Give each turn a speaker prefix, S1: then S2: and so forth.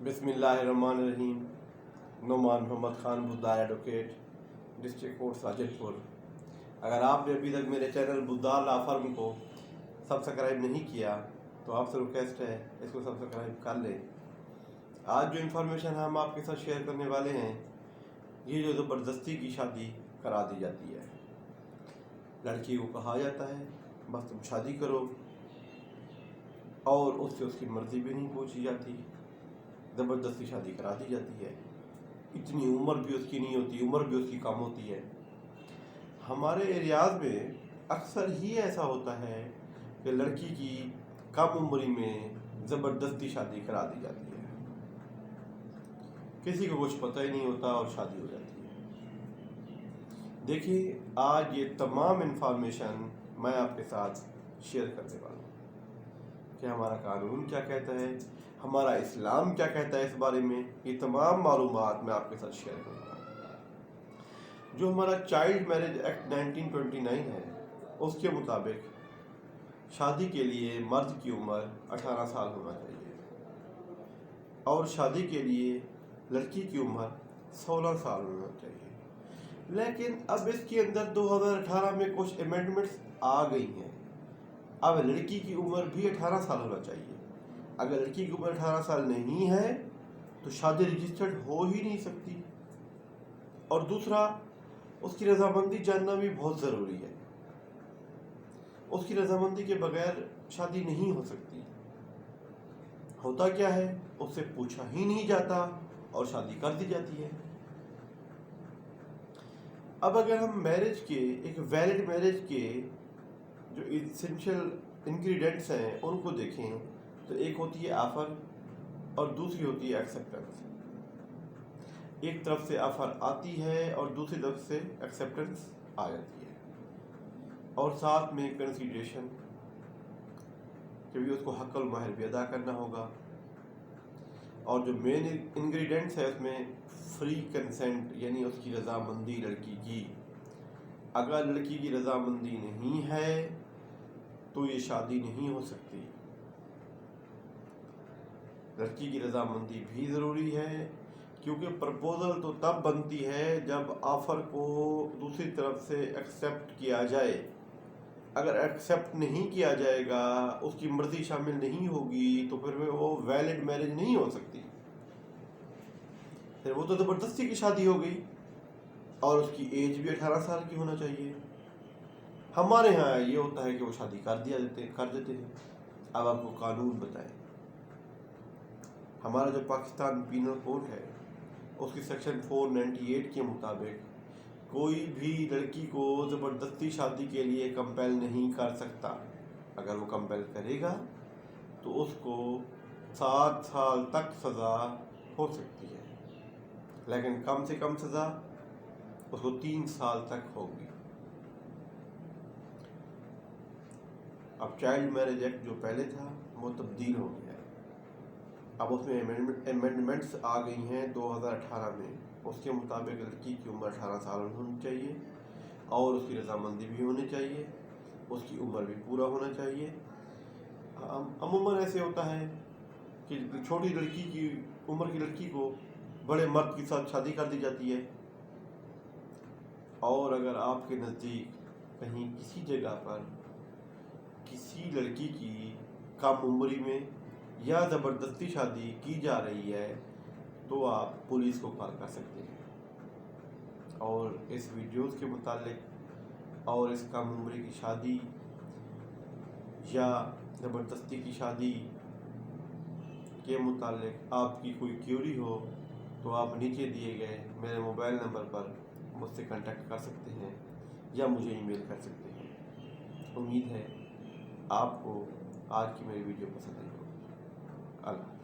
S1: بسم اللہ الرحمن الرحیم۔ نعمان محمد خان بدار advocate, district court Sajidpur. اگر آپ نے ابھی تک میرے چینل بدار لا فرم کو سبسکرائب نہیں کیا تو آپ سے ریکویسٹ ہے اس کو سبسکرائب کر لیں۔ آج جو انفارمیشن ہم آپ کے ساتھ شیئر کرنے والے ہیں، یہ جو زبردستی کی شادی کرا دی جاتی ہے، لڑکی کو کہا جاتا ہے بس تم شادی کرو، اور اس سے اس کی مرضی بھی نہیں پوچھی جاتی، زبردستی شادی کرا دی جاتی ہے۔ اتنی عمر بھی اس کی نہیں ہوتی، عمر بھی اس کی کم ہوتی ہے۔ ہمارے ایریاز میں اکثر ہی ایسا ہوتا ہے کہ لڑکی کی کم عمری میں زبردستی شادی کرا دی جاتی ہے، کسی کو کچھ پتہ ہی نہیں ہوتا اور شادی ہو جاتی ہے۔ دیکھیے، آج یہ تمام انفارمیشن میں آپ کے ساتھ شیئر کرنے والا ہوں کہ ہمارا قانون کیا کہتا ہے، ہمارا اسلام کیا کہتا ہے اس بارے میں۔ یہ تمام معلومات میں آپ کے ساتھ شیئر کروں گا۔ جو ہمارا چائلڈ میرج ایکٹ 1929 ہے، اس کے مطابق شادی کے لیے مرد کی عمر 18 سال ہونا چاہیے اور شادی کے لیے لڑکی کی عمر 16 سال ہونا چاہیے۔ لیکن اب اس کے اندر 2018 میں کچھ امینڈمنٹس آ گئی ہیں۔ اب لڑکی کی عمر بھی 18 سال ہونا چاہیے۔ اگر لڑکی کی عمر 18 سال نہیں ہے تو شادی رجسٹرڈ ہو ہی نہیں سکتی، اور دوسرا اس کی رضامندی جاننا بھی بہت ضروری ہے۔ اس کی رضامندی کے بغیر شادی نہیں ہو سکتی۔ ہوتا کیا ہے، اس سے پوچھا ہی نہیں جاتا اور شادی کر دی جاتی ہے۔ اب اگر ہم میرج کے، ایک ویلڈ میرج کے جو ایسنشل انگریڈینٹس ہیں ان کو دیکھیں تو ایک ہوتی ہے آفر اور دوسری ہوتی ہے ایکسیپٹنس۔ ایک طرف سے آفر آتی ہے اور دوسری طرف سے ایکسیپٹنس آ جاتی ہے، اور ساتھ میں کنسیڈریشن کہ بھی اس کو حق المہر بھی ادا کرنا ہوگا، اور جو مین انگریڈینٹس ہے اس میں فری کنسنٹ، یعنی اس کی رضامندی لڑکی کی۔ اگر لڑکی کی رضامندی نہیں ہے تو یہ شادی نہیں ہو سکتی۔ لڑکی کی رضامندی بھی ضروری ہے، کیونکہ پرپوزل تو تب بنتی ہے جب آفر کو دوسری طرف سے ایکسیپٹ کیا جائے۔ اگر ایکسیپٹ نہیں کیا جائے گا، اس کی مرضی شامل نہیں ہوگی، تو پھر وہ ویلڈ میرج نہیں ہو سکتی، پھر وہ تو زبردستی کی شادی ہو گئی، اور اس کی ایج بھی 18 سال کی ہونا چاہیے۔ ہمارے ہاں یہ ہوتا ہے کہ وہ شادی کر دیتے ہیں۔ اب آپ کو قانون بتائیں، ہمارا جو پاکستان پینل کوڈ ہے اس کی سیکشن 498 کے مطابق کوئی بھی لڑکی کو زبردستی شادی کے لیے کمپیل نہیں کر سکتا۔ اگر وہ کمپیل کرے گا تو اس کو 7 سال تک سزا ہو سکتی ہے، لیکن کم سے کم سزا اس کو 3 سال تک ہوگی۔ اب چائلڈ میرج ایکٹ جو پہلے تھا وہ تبدیل ہو گیا ہے۔ اب اس میں امینڈمنٹس آ گئی ہیں 2018 میں۔ اس کے مطابق لڑکی کی عمر 18 سال ہونی چاہیے اور اس کی رضامندی بھی ہونی چاہیے، اس کی عمر بھی پورا ہونا چاہیے۔ عموماً ایسے ہوتا ہے کہ چھوٹی لڑکی کی عمر کی لڑکی کو بڑے مرد کے ساتھ شادی کر دی جاتی ہے، اور اگر آپ کے نزدیک کہیں کسی جگہ پر کسی لڑکی کی کم عمری میں یا زبردستی شادی کی جا رہی ہے تو آپ پولیس کو کال کر سکتے ہیں، اور اس ویڈیوز کے متعلق اور اس کم عمری کی شادی یا زبردستی کی شادی کے متعلق آپ کی کوئی کیوری ہو تو آپ نیچے دیے گئے میرے موبائل نمبر پر مجھ سے کنٹیکٹ کر سکتے ہیں یا مجھے ای میل کر سکتے ہیں۔ امید ہے آپ کو آج کی میری ویڈیو پسند آئی ہوگی۔ اللہ